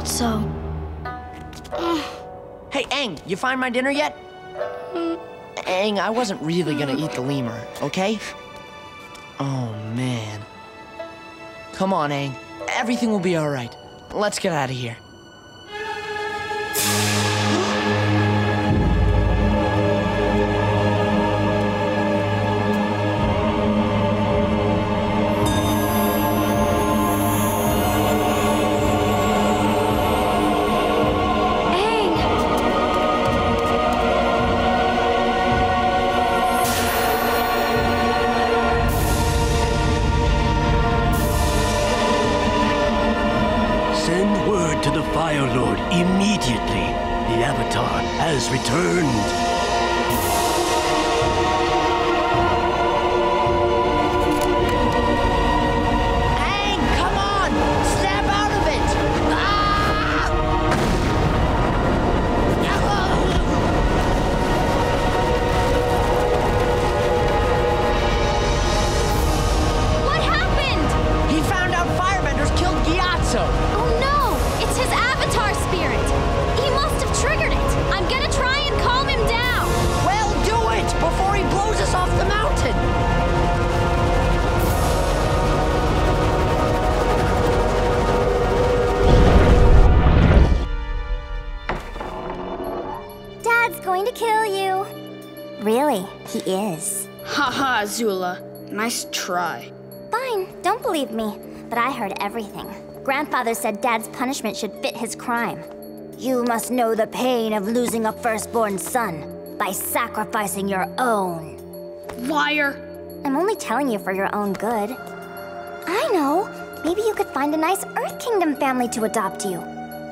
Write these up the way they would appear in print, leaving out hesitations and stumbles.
so. Hey, Aang, you find my dinner yet? Aang, I wasn't really gonna eat the lemur, okay? Oh, man. Come on, Aang. Everything will be all right. Let's get out of here. Fire Lord, immediately. The Avatar has returned. Really, he is. Haha, Azula. Nice try. Fine, don't believe me, but I heard everything. Grandfather said Dad's punishment should fit his crime. You must know the pain of losing a firstborn son by sacrificing your own. Liar! I'm only telling you for your own good. I know. Maybe you could find a nice Earth Kingdom family to adopt you.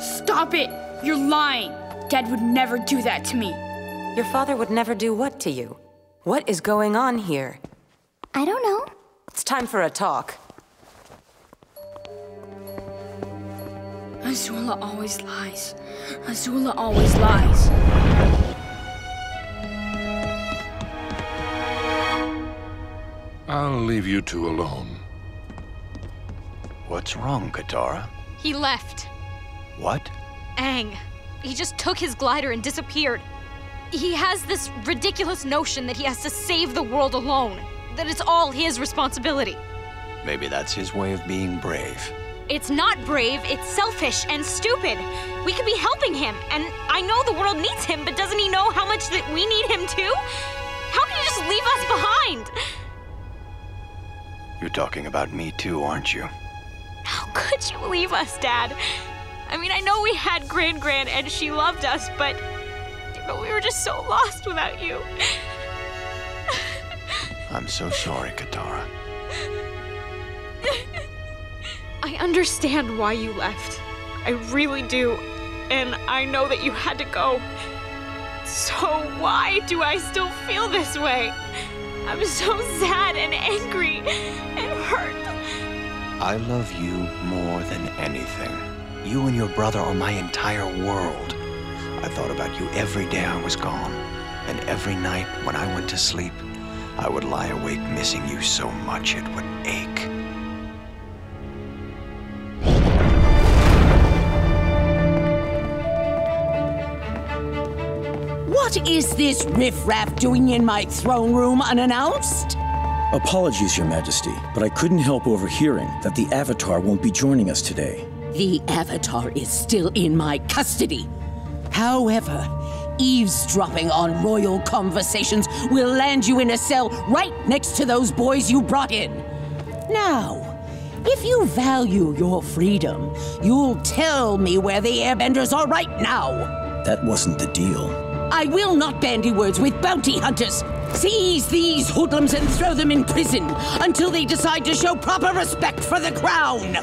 Stop it! You're lying! Dad would never do that to me. Your father would never do what to you? What is going on here? I don't know. It's time for a talk. Azula always lies. Azula always lies. I'll leave you two alone. What's wrong, Katara? He left. What? Aang. He just took his glider and disappeared. He has this ridiculous notion that he has to save the world alone. That it's all his responsibility. Maybe that's his way of being brave. It's not brave, it's selfish and stupid. We could be helping him, and I know the world needs him, but doesn't he know how much that we need him too? How can he just leave us behind? You're talking about me too, aren't you? How could you leave us, Dad? I mean, I know we had Gran and she loved us, but we were just so lost without you. I'm so sorry, Katara. I understand why you left. I really do. And I know that you had to go. So why do I still feel this way? I'm so sad and angry and hurt. I love you more than anything. You and your brother are my entire world. I thought about you every day I was gone. And every night when I went to sleep, I would lie awake missing you so much it would ache. What is this riffraff doing in my throne room unannounced? Apologies, Your Majesty, but I couldn't help overhearing that the Avatar won't be joining us today. The Avatar is still in my custody. However, eavesdropping on royal conversations will land you in a cell right next to those boys you brought in. Now, if you value your freedom, you'll tell me where the Airbenders are right now. That wasn't the deal. I will not bandy words with bounty hunters. Seize these hoodlums and throw them in prison until they decide to show proper respect for the crown.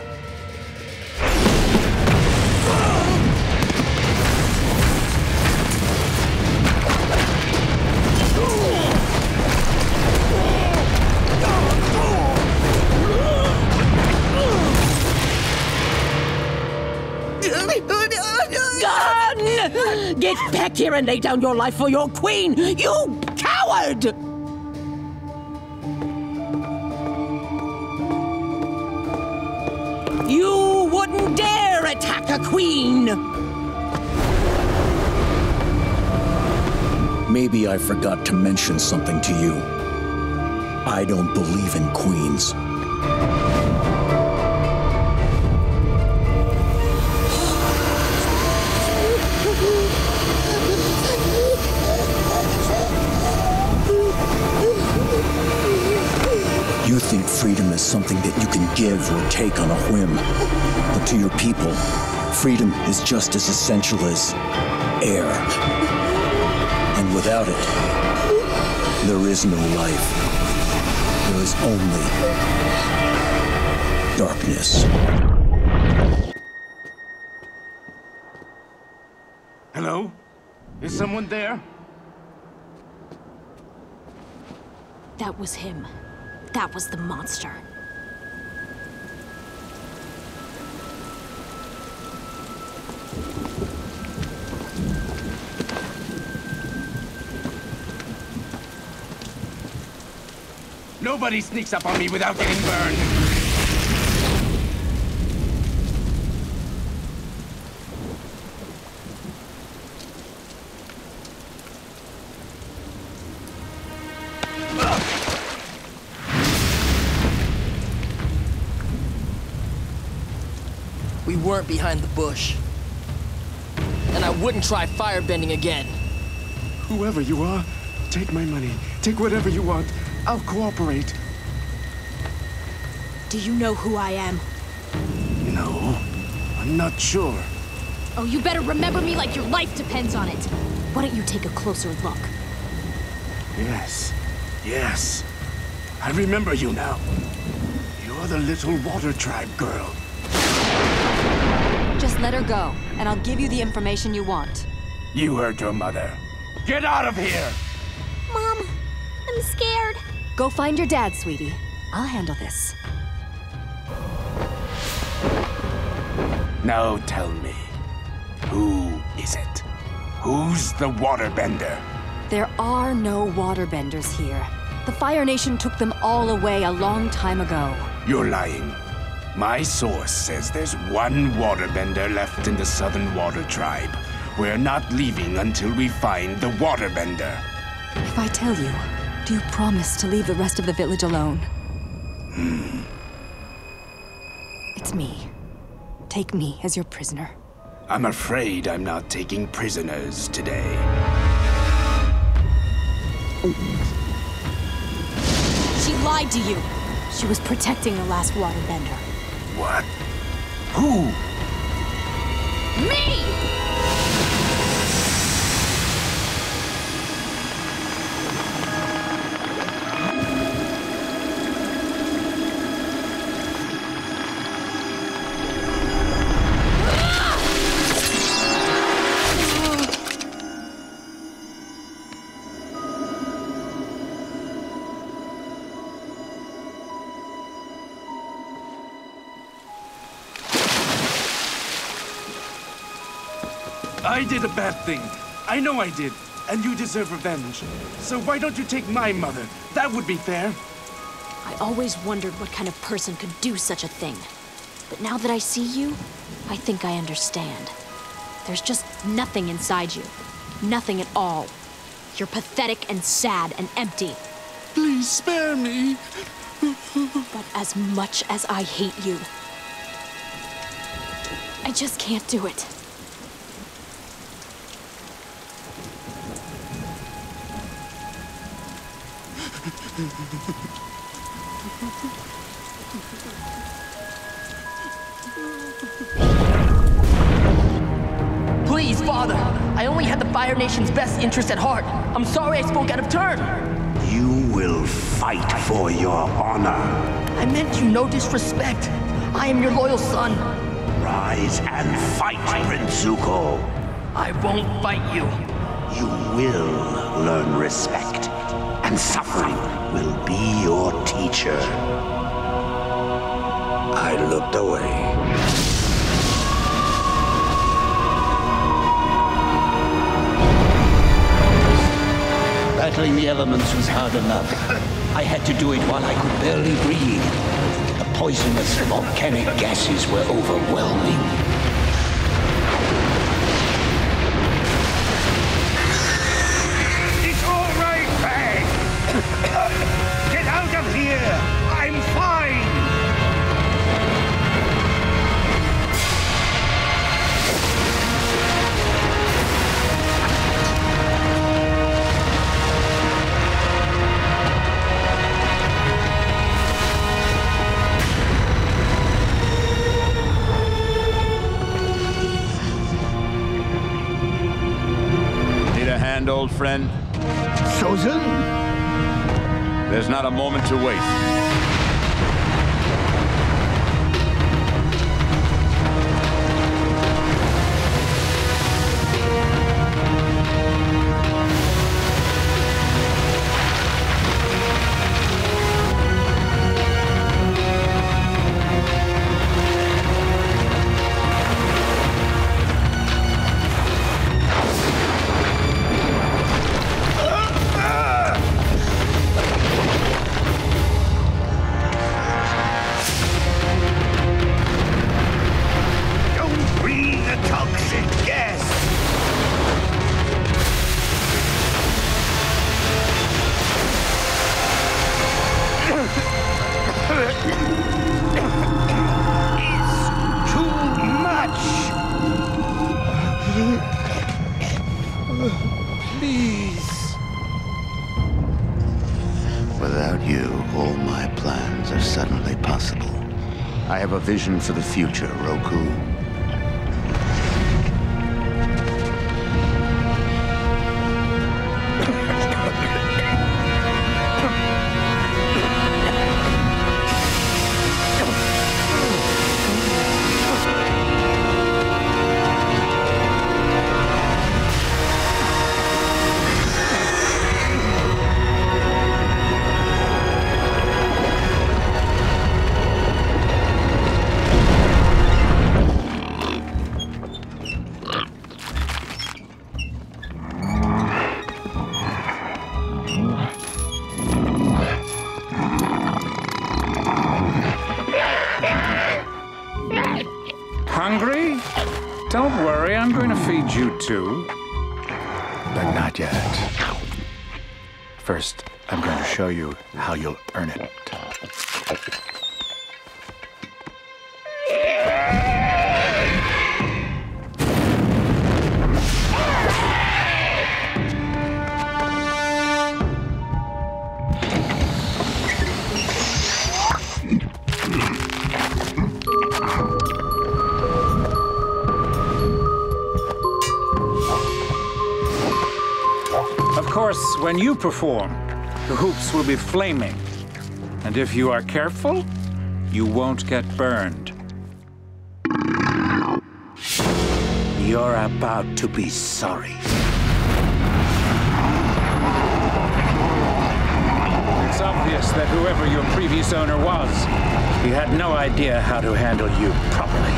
Gun! Get back here and lay down your life for your queen, you coward! You wouldn't dare attack a queen! Maybe I forgot to mention something to you. I don't believe in queens. You think freedom is something that you can give or take on a whim. But to your people, freedom is just as essential as air. And without it, there is no life. There is only darkness. Hello? Is someone there? That was him. That was the monster. Nobody sneaks up on me without getting burned. We weren't behind the bush. And I wouldn't try firebending again. Whoever you are, take my money. Take whatever you want. I'll cooperate. Do you know who I am? No, I'm not sure. Oh, you better remember me like your life depends on it. Why don't you take a closer look? Yes, yes. I remember you now. You're the little water tribe girl. Just let her go, and I'll give you the information you want. You heard your mother. Get out of here! Mom, I'm scared. Go find your dad, sweetie. I'll handle this. Now tell me, who is it? Who's the waterbender? There are no waterbenders here. The Fire Nation took them all away a long time ago. You're lying. My source says there's one waterbender left in the Southern Water Tribe. We're not leaving until we find the waterbender. If I tell you, do you promise to leave the rest of the village alone? It's me. Take me as your prisoner. I'm afraid I'm not taking prisoners today. She lied to you. She was protecting the last waterbender. What? Who? Me! I did a bad thing. I know I did. And you deserve revenge. So why don't you take my mother? That would be fair. I always wondered what kind of person could do such a thing. But now that I see you, I think I understand. There's just nothing inside you. Nothing at all. You're pathetic and sad and empty. Please spare me. But as much as I hate you, I just can't do it. Please, Father. I only had the Fire Nation's best interest at heart. I'm sorry I spoke out of turn. You will fight for your honor. I meant you no disrespect. I am your loyal son. Rise and fight, Prince Zuko. I won't fight you. You will learn respect, and suffering will be your teacher. I looked away. Battling the elements was hard enough. I had to do it while I could barely breathe. The poisonous volcanic gases were overwhelming. hand, old friend? Chosen? There's not a moment to waste. Please. Without you, all my plans are suddenly possible. I have a vision for the future, Roku. Hungry? Don't worry, I'm going to feed you too. But not yet. First, I'm going to show you how you'll earn it. Of course, when you perform, the hoops will be flaming. And if you are careful, you won't get burned. You're about to be sorry. It's obvious that whoever your previous owner was, he had no idea how to handle you properly.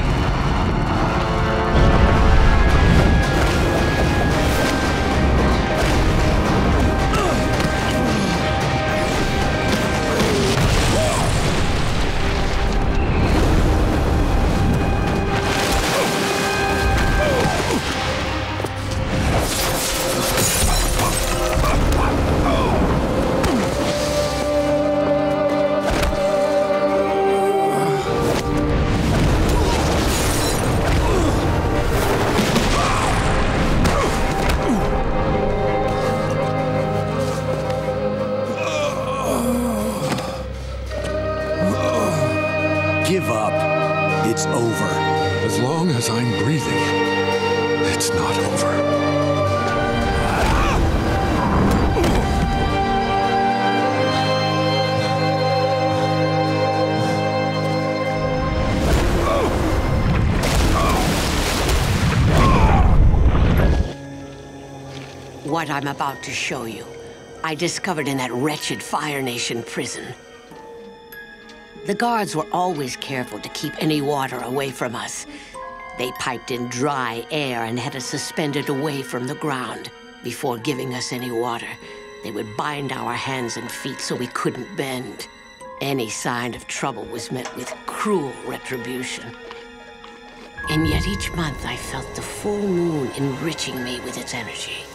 Give up. It's over. As long as I'm breathing, it's not over. What I'm about to show you, I discovered in that wretched Fire Nation prison. The guards were always careful to keep any water away from us. They piped in dry air and had us suspended away from the ground. Before giving us any water, they would bind our hands and feet so we couldn't bend. Any sign of trouble was met with cruel retribution. And yet each month I felt the full moon enriching me with its energy.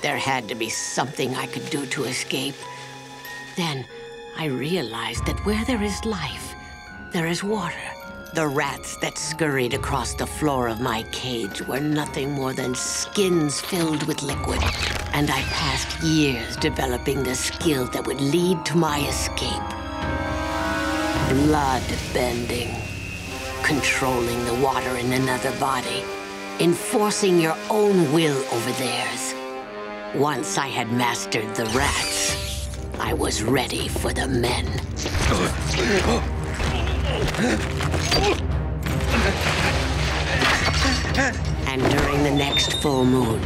There had to be something I could do to escape. Then I realized that where there is life, there is water. The rats that scurried across the floor of my cage were nothing more than skins filled with liquid. And I passed years developing the skill that would lead to my escape. Blood bending, controlling the water in another body, enforcing your own will over theirs. Once I had mastered the rats, I was ready for the men. And during the next full moon,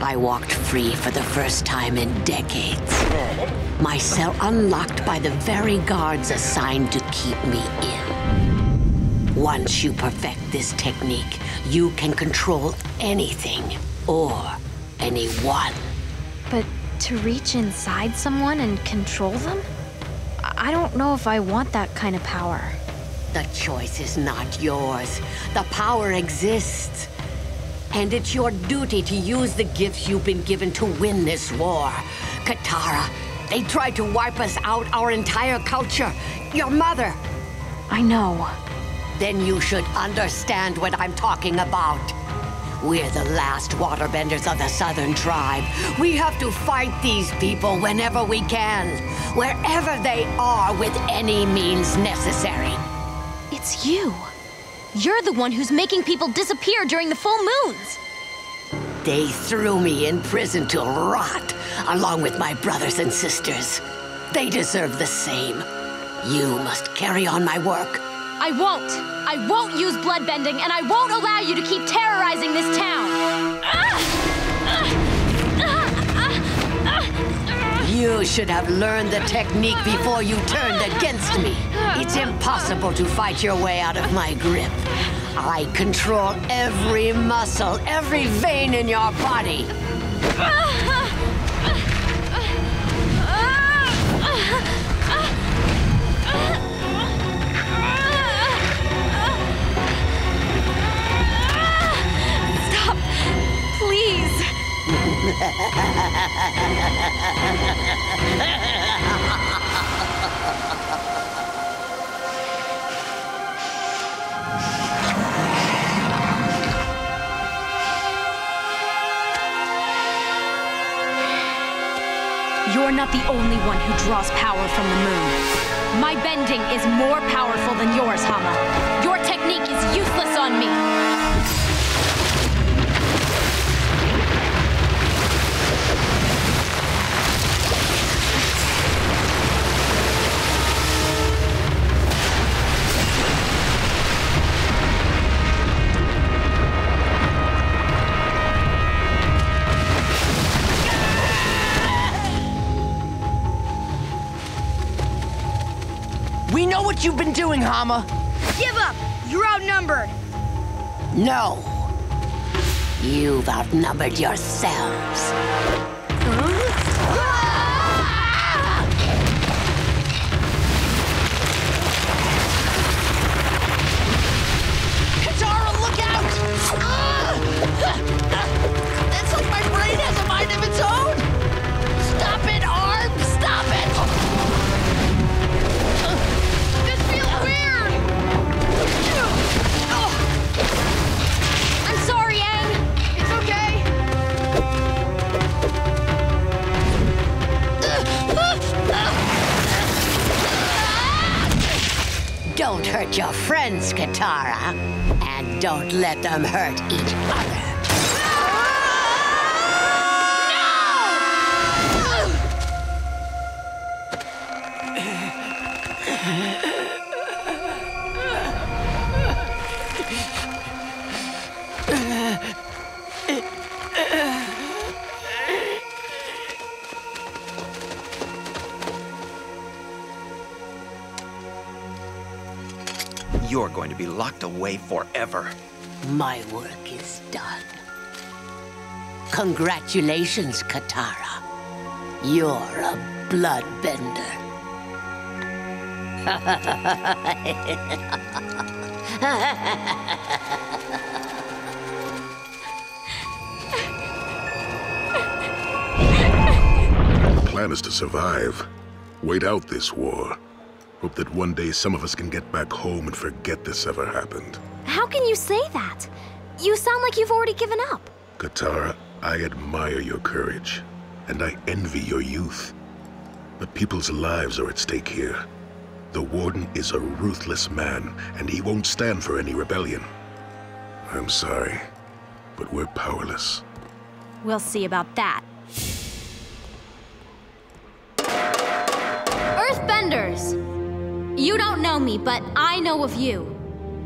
I walked free for the first time in decades. My cell unlocked by the very guards assigned to keep me in. Once you perfect this technique, you can control anything or anyone. But to reach inside someone and control them? I don't know if I want that kind of power. The choice is not yours. The power exists. And it's your duty to use the gifts you've been given to win this war. Katara, they tried to wipe us out, our entire culture. Your mother. I know. Then you should understand what I'm talking about. We're the last waterbenders of the Southern Tribe. We have to fight these people whenever we can, wherever they are, with any means necessary. It's you. You're the one who's making people disappear during the full moons. They threw me in prison to rot, along with my brothers and sisters. They deserve the same. You must carry on my work. I won't. I won't use bloodbending, and I won't allow you to keep terrorizing this town. You should have learned the technique before you turned against me. It's impossible to fight your way out of my grip. I control every muscle, every vein in your body. Stop, please. You're not the only one who draws power from the moon. My bending is more powerful than yours, Hama. Your technique is useless on me. We know what you've been doing, Hama. Give up! You're outnumbered! No. You've outnumbered yourselves. Katara, look out! It's like my brain has a mind of its own! Stop it, Arm! Stop it! I'm sorry, Aang. It's okay. Don't hurt your friends, Katara. And don't let them hurt each other. You're going to be locked away forever. My work is done. Congratulations, Katara. You're a bloodbender. The plan is to survive. Wait out this war. Hope that one day some of us can get back home and forget this ever happened. How can you say that? You sound like you've already given up. Katara, I admire your courage, and I envy your youth. But people's lives are at stake here. The Warden is a ruthless man, and he won't stand for any rebellion. I'm sorry, but we're powerless. We'll see about that. this. You don't know me, but I know of you.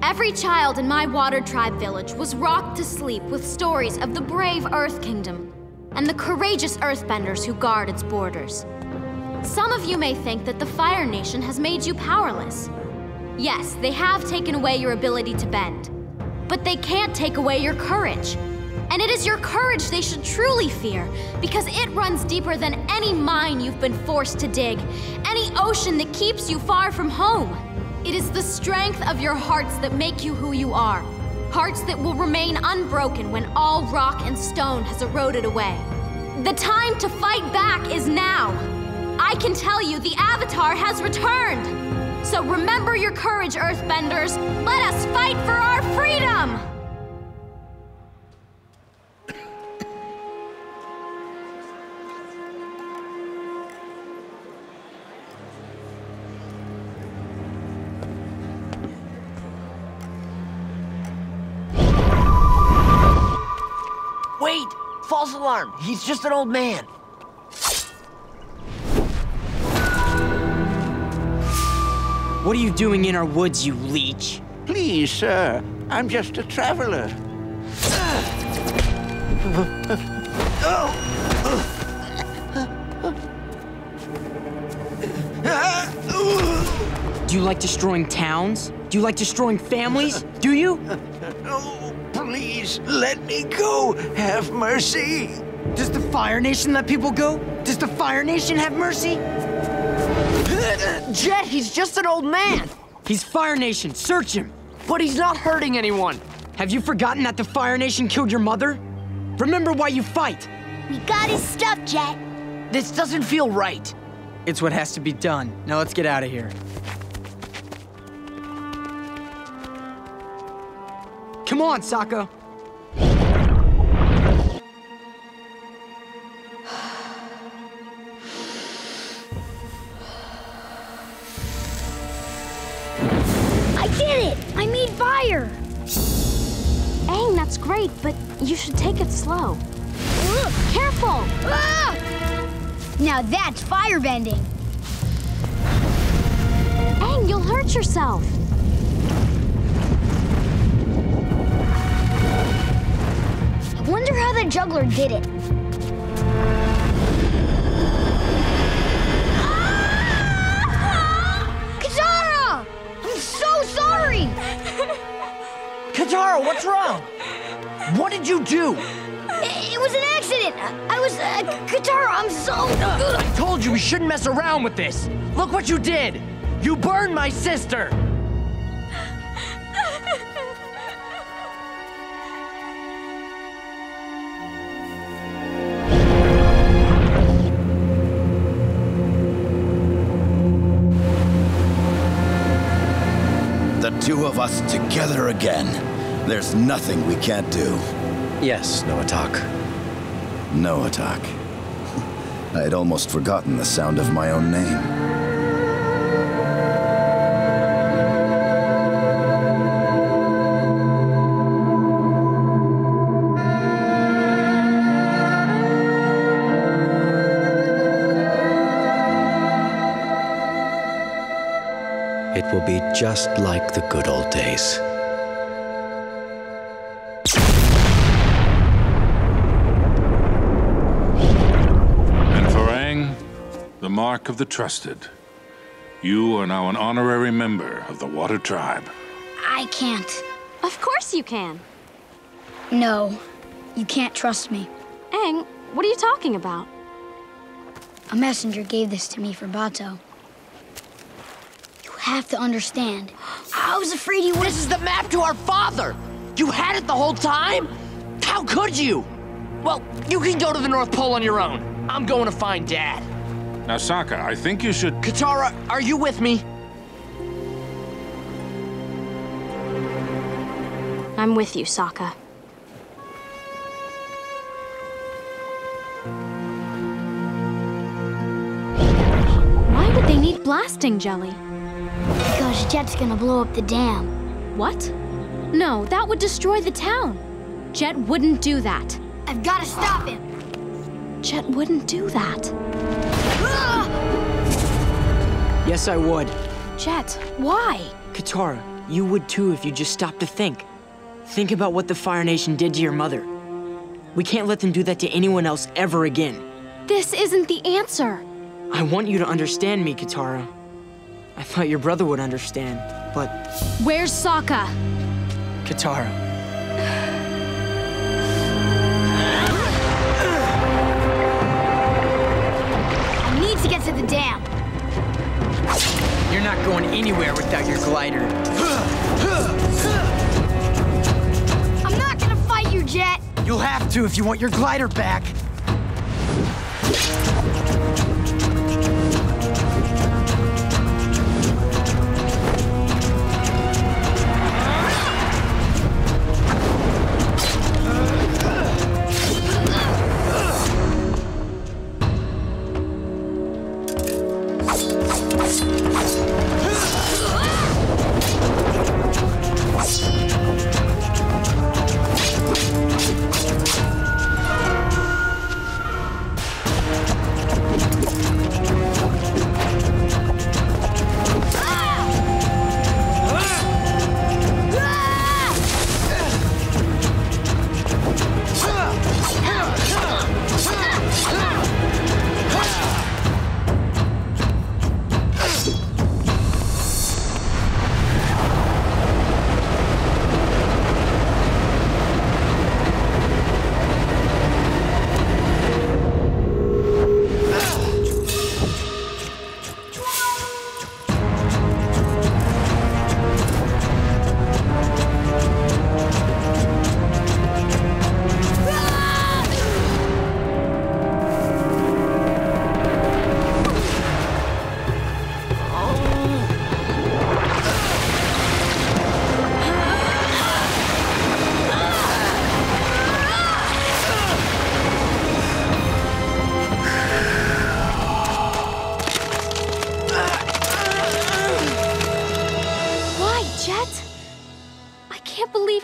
Every child in my Water Tribe village was rocked to sleep with stories of the brave Earth Kingdom and the courageous Earthbenders who guard its borders. Some of you may think that the Fire Nation has made you powerless. Yes, they have taken away your ability to bend, but they can't take away your courage. And it is your courage they should truly fear, because it runs deeper than any mine you've been forced to dig, any ocean that keeps you far from home. It is the strength of your hearts that make you who you are. Hearts that will remain unbroken when all rock and stone has eroded away. The time to fight back is now. I can tell you the Avatar has returned. So remember your courage, Earthbenders. Let us fight for our freedom! Wait! False alarm! He's just an old man! What are you doing in our woods, you leech? Please, sir. I'm just a traveler. Do you like destroying towns? Do you like destroying families? Do you? Oh, please, let me go. Have mercy. Does the Fire Nation let people go? Does the Fire Nation have mercy? Jet, he's just an old man! He's Fire Nation, search him! But he's not hurting anyone! Have you forgotten that the Fire Nation killed your mother? Remember why you fight! We got his stuff, Jet. This doesn't feel right. It's what has to be done. Now let's get out of here. Come on, Sokka! I did it! I made fire! Aang, that's great, but you should take it slow. Careful! Ah! Now that's firebending. Aang, you'll hurt yourself. I wonder how the juggler did it. Katara! I'm so sorry! Katara, what's wrong? What did you do? It was an accident. I was, Katara, I'm so... I told you we shouldn't mess around with this. Look what you did. You burned my sister. The two of us together again. There's nothing we can't do. Yes, Noatak. Noatak. I had almost forgotten the sound of my own name. It will be just like the good old days. And for Aang, the mark of the trusted. You are now an honorary member of the Water Tribe. I can't. Of course you can. No, you can't trust me. Aang, what are you talking about? A messenger gave this to me for Bato. You have to understand. I was afraid he would... This is the map to our father! You had it the whole time? How could you? Well, you can go to the North Pole on your own. I'm going to find Dad. Now, Sokka, I think you should... Katara, are you with me? I'm with you, Sokka. Why would they need blasting jelly? Because Jet's gonna blow up the dam. What? No, that would destroy the town. Jet wouldn't do that. I've got to stop him. Jet wouldn't do that. Yes, I would. Jet, why? Katara, you would too if you just stopped to think. Think about what the Fire Nation did to your mother. We can't let them do that to anyone else ever again. This isn't the answer. I want you to understand me, Katara. I thought your brother would understand, but... Where's Sokka? Katara. I need to get to the dam. You're not going anywhere without your glider. I'm not gonna fight you, Jet. You'll have to if you want your glider back.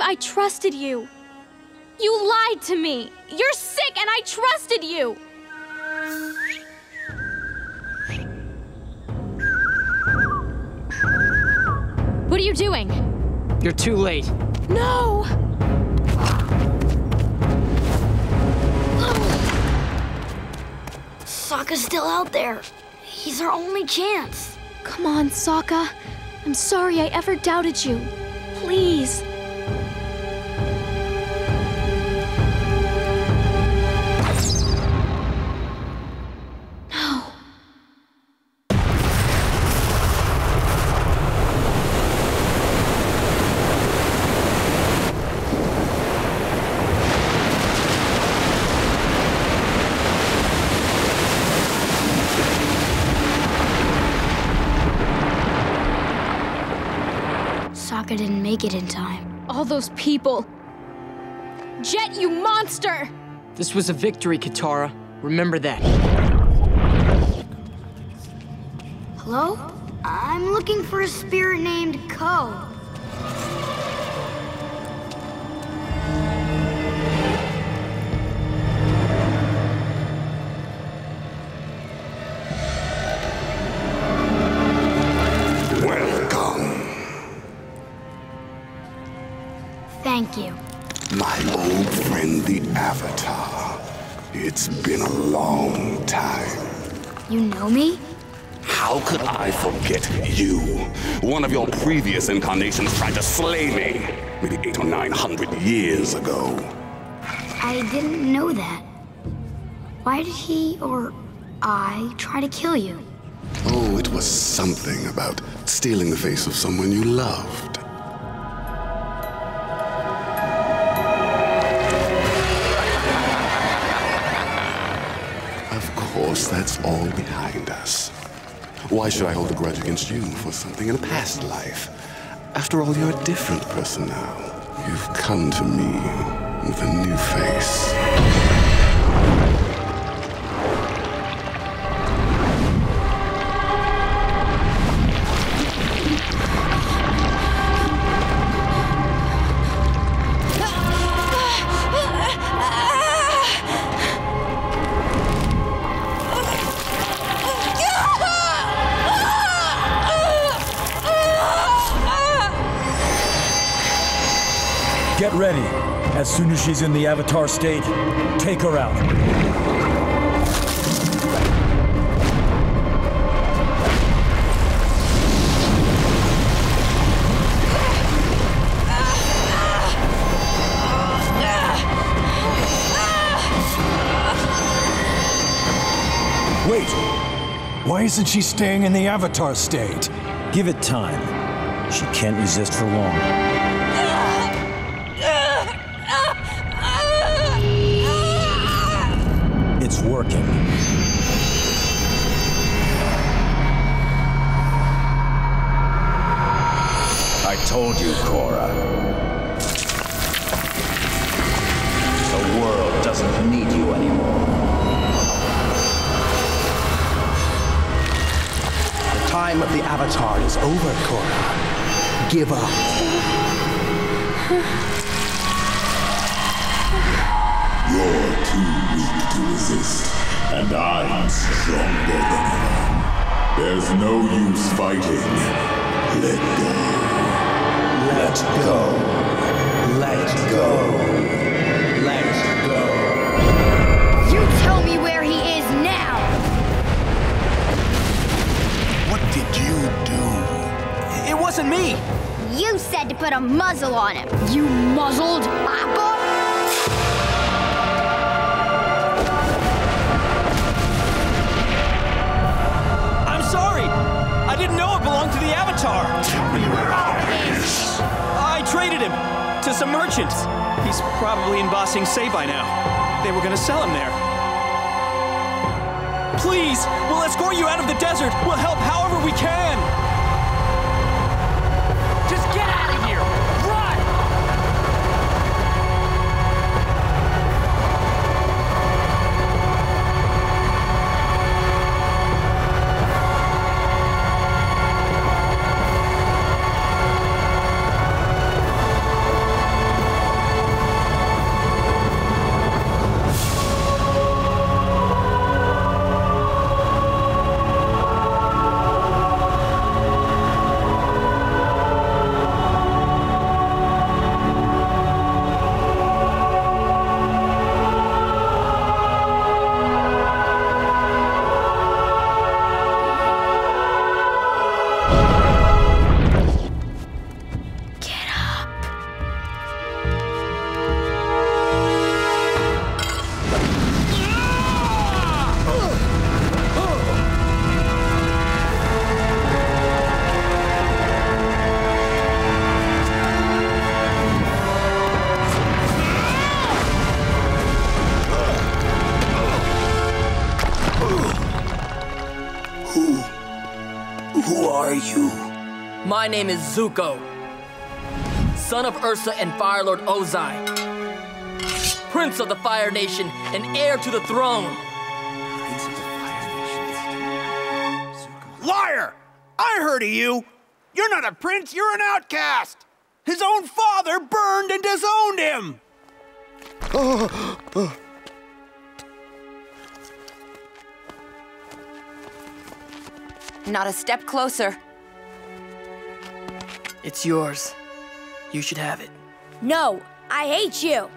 I trusted you. You lied to me. You're sick and I trusted you. What are you doing? You're too late. No! Sokka's still out there. He's our only chance. Come on, Sokka. I'm sorry I ever doubted you. Please. No. Sokka didn't make it in time. All those people. Jet, you monster! This was a victory, Katara. Remember that. Hello? I'm looking for a spirit named Ko. Thank you. My old friend, the Avatar. It's been a long time. You know me? How could I forget you? One of your previous incarnations tried to slay me, maybe 800 or 900 years ago. I didn't know that. Why did he or I try to kill you? Oh, it was something about stealing the face of someone you loved. Of course, that's all behind us. Why should I hold a grudge against you for something in a past life? After all, you're a different person now. You've come to me with a new face. Get ready. As soon as she's in the Avatar state, take her out. Wait! Why isn't she staying in the Avatar state? Give it time. She can't resist for long. It's working. I told you, Korra. The world doesn't need you anymore. The time of the Avatar is over, Korra. Give up. You're too weak to resist, and I'm stronger than them. There's no use fighting. Let go. Let go. Let go. Let go. You tell me where he is now! What did you do? It wasn't me! You said to put a muzzle on him. You muzzled Appa? I'm sorry! I didn't know it belonged to the Avatar! Tell me where Appa is! I traded him to some merchants. He's probably in Ba Sing Se by now. They were gonna sell him there. Please, we'll escort you out of the desert. We'll help however we can. Just get out of here! Run! Who are you? My name is Zuko, son of Ursa and Fire Lord Ozai, Prince of the Fire Nation and heir to the throne. Liar! I heard of you! You're not a prince, you're an outcast! His own father burned and disowned him! Not a step closer. It's yours. You should have it. No, I hate you.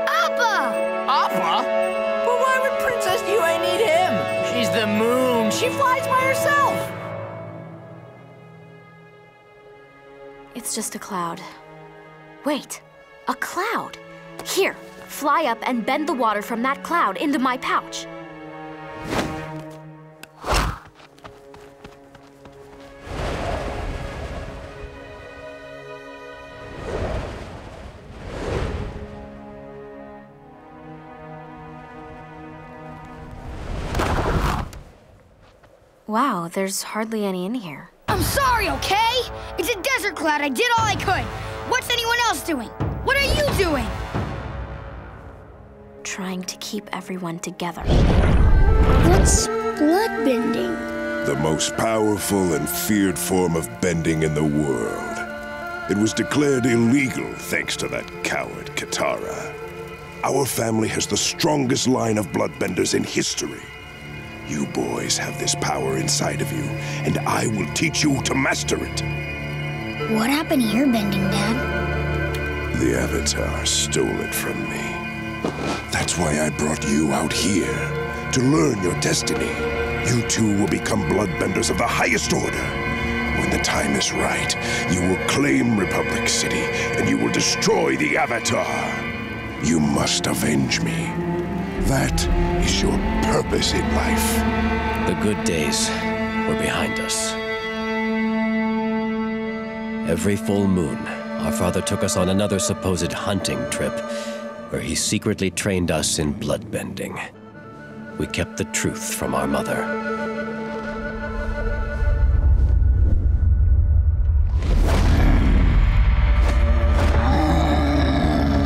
Appa? But why would Princess Yue need him? She's the moon. She flies by herself. It's just a cloud. Wait, a cloud? Here, fly up and bend the water from that cloud into my pouch. Wow, there's hardly any in here. I'm sorry, okay? It's a desert cloud. I did all I could. What's anyone else doing? What are you doing? Trying to keep everyone together. What's bloodbending? The most powerful and feared form of bending in the world. It was declared illegal thanks to that coward, Katara. Our family has the strongest line of bloodbenders in history. You boys have this power inside of you, and I will teach you to master it. What happened to your bending, Dad? The Avatar stole it from me. That's why I brought you out here, to learn your destiny. You two will become bloodbenders of the highest order. When the time is right, you will claim Republic City, and you will destroy the Avatar. You must avenge me. That is your purpose in life. The good days were behind us. Every full moon, our father took us on another supposed hunting trip, where he secretly trained us in bloodbending. We kept the truth from our mother.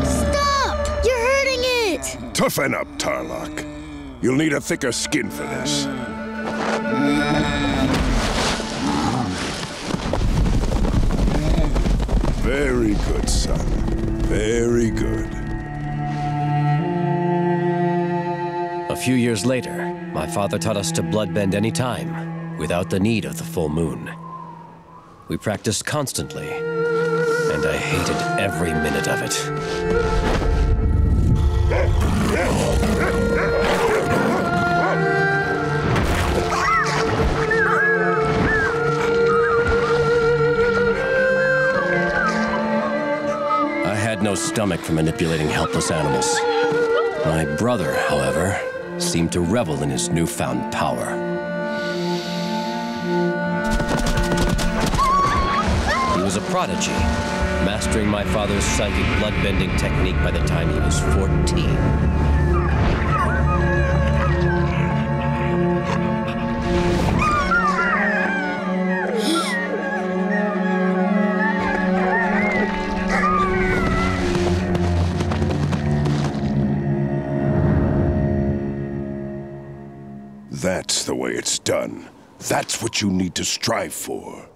Stop! You're hurting it! Toughen up, Tarlok. You'll need a thicker skin for this. Very good, son. Very good. A few years later, my father taught us to bloodbend any time, without the need of the full moon. We practiced constantly, and I hated every minute of it. I had no stomach for manipulating helpless animals. My brother, however, seemed to revel in his newfound power. He was a prodigy, mastering my father's psychic bloodbending technique by the time he was 14. That's the way it's done. That's what you need to strive for.